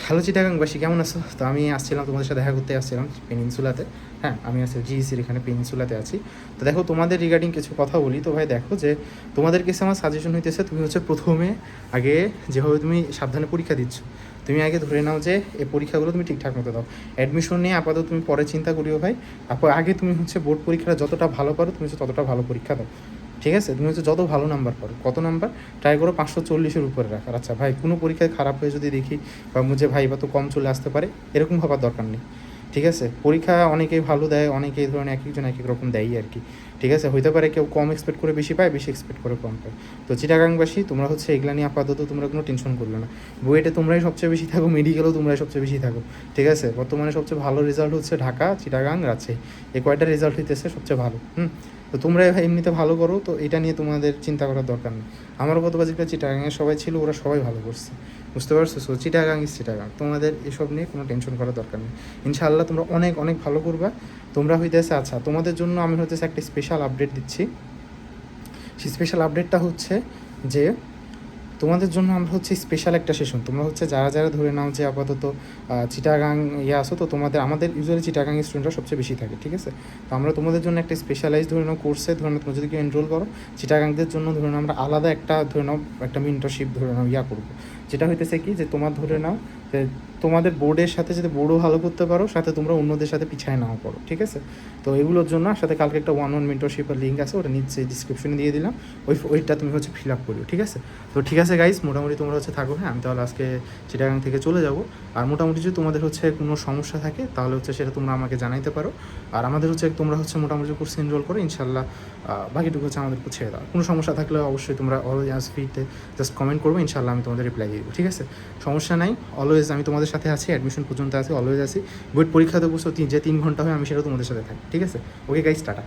Hello চিটাগাংবাসী, কেমন আছো? তো আমি আসছিলাম তোমাদের সাথে দেখা করতে আসছিলাম পেনিনসুলাতে। হ্যাঁ, আমি আছি জিইসির এখানে পেনিনসুলাতে আছি। তো দেখো, তোমাদের রিগার্ডিং কিছু কথা বলি। তো ভাই দেখো, যে তোমাদের কাছে আমার সাজেশন হইতেছে, তুমি হচ্ছে প্রথমে আগে যেভাবে তুমি সাবধানে পরীক্ষা দিচ্ছ, তুমি আগে ধরে নাও যে এই পরীক্ষাগুলো তুমি ঠিকঠাক মতো দাও। অ্যাডমিশন নিয়ে আপাতত তুমি পরে চিন্তা করিও ভাই। তারপর আগে তুমি হচ্ছে বোর্ড পরীক্ষাটা যতটা ভালো পারো তুমি হচ্ছে ততটা ভালো পরীক্ষা দাও। ঠিক আছে, তুমি হচ্ছে যত ভালো নাম্বার পারো, কত নাম্বার ট্রাই করো 540-এর উপরে রাখার। আচ্ছা ভাই, কোনো পরীক্ষায় খারাপ হয়ে যদি দেখি বা মুঝে ভাই বা তো কম চলে আসতে পারে, এরকম ভাবার দরকার নেই। ঠিক আছে, পরীক্ষা অনেকেই ভালো দেয়, অনেকেই ধরনের এক একজন এক এক রকম দেয়ই আর কি। ঠিক আছে, হইতে পারে কেউ কম এক্সপেক্ট করে বেশি পায়, বেশি এক্সপেক্ট করে কম পায়। তো চিটাগাংবাসী, তোমরা হচ্ছে এগুলা নিয়ে আপাতত তোমরা কোনো টেনশন করবে না। বুয়েটে তোমরাই সবচেয়ে বেশি থাকো, মেডিকেলেও তোমরাই সবচেয়ে বেশি থাকো। ঠিক আছে, বর্তমানে সবচেয়ে ভালো রেজাল্ট হচ্ছে ঢাকা, চিটাগাং, রাজশাহী, এই কয়টা রেজাল্ট হইতেছে সবচেয়ে ভালো। তো তোমরা এমনিতে ভালো করো, তো এটা নিয়ে তোমাদের চিন্তা করার দরকার নেই। আমারও গত বাজিটা চিটাগাংয়ের সবাই ছিল, ওরা সবাই ভালো করছে, বুঝতে পারছো? সো চিটাগাং ইজ চিটাগাং, তোমাদের এসব নিয়ে কোনো টেনশন করার দরকার নেই। ইনশাআল্লাহ তোমরা অনেক অনেক ভালো করবা। তোমরা হইতেছে, আচ্ছা তোমাদের জন্য আমি হইতেছে একটা স্পেশাল আপডেট দিচ্ছি। সেই স্পেশাল আপডেটটা হচ্ছে যে তোমাদের জন্য আমরা হচ্ছে স্পেশাল একটা সেশন, তোমরা হচ্ছে যারা যারা ধরে নাও যে আপাতত চিটাগাং আসো, তো তোমাদের আমাদের ইউজুয়ালি চিটাগাং স্টুডেন্টরা সবচেয়ে বেশি থাকে। ঠিক আছে, তো আমরা তোমাদের জন্য একটা স্পেশালাইজ ধরে নাও কোর্সে ধরে নাও তোমরা যদি কেউ এনরোল করো, চিটাগাংদের জন্য ধরে নাও আমরা আলাদা একটা ধরে নাও একটা মেন্টরশিপ ধরে নাও করবো। যেটা হইতেছে কি, যে তোমার ধরে নাও যে তোমাদের বোর্ডের সাথে যদি বোর্ডও ভালো করতে পারো, সাথে তোমরা অন্যদের সাথে পিছায় নাও করো। ঠিক আছে, তো এগুলোর জন্য সাথে কালকে একটা 1-on-1 মেন্টরশিপের লিঙ্ক আছে, ওটা নিচে ডিসক্রিপশনে দিয়ে দিলাম। ওইটা তুমি হচ্ছে ফিল আপ করিও। ঠিক আছে, তো ঠিক আছে গাইস, মোটামুটি তোমরা হচ্ছে থাকো। হ্যাঁ, আমি তাহলে আজকে চিটাগাং থেকে চলে যাব। আর মোটামুটি যদি তোমাদের হচ্ছে কোনো সমস্যা থাকে তাহলে হচ্ছে সেটা তোমরা আমাকে জানাইতে পারো। আর আমাদের হচ্ছে তোমরা হচ্ছে মোটামুটি কোর্সে এনরোল করো, ইনশাল্লাহ বাকিটুকু হচ্ছে আমাদেরকে ছেড়ে দাও। কোনো সমস্যা থাকলে অবশ্যই তোমরা অলওয়েজ ফ্রিতে জাস্ট কমেন্ট করবো, ইনশাল্লাহ আমি তোমাদের রিপ্লাই দিয়ে দেবো। ঠিক আছে, সমস্যা নাই, অলওয়েজ আমি তোমাদের সাথে আছি, অ্যাডমিশন পর্যন্ত আছি, অলওয়েজ আছি। বুয়েট পরীক্ষা দেবো, যে 3 ঘন্টা হয় আমি সেটা তোমাদের সাথে থাকি। ঠিক আছে, ওকে গাইস, টাটা।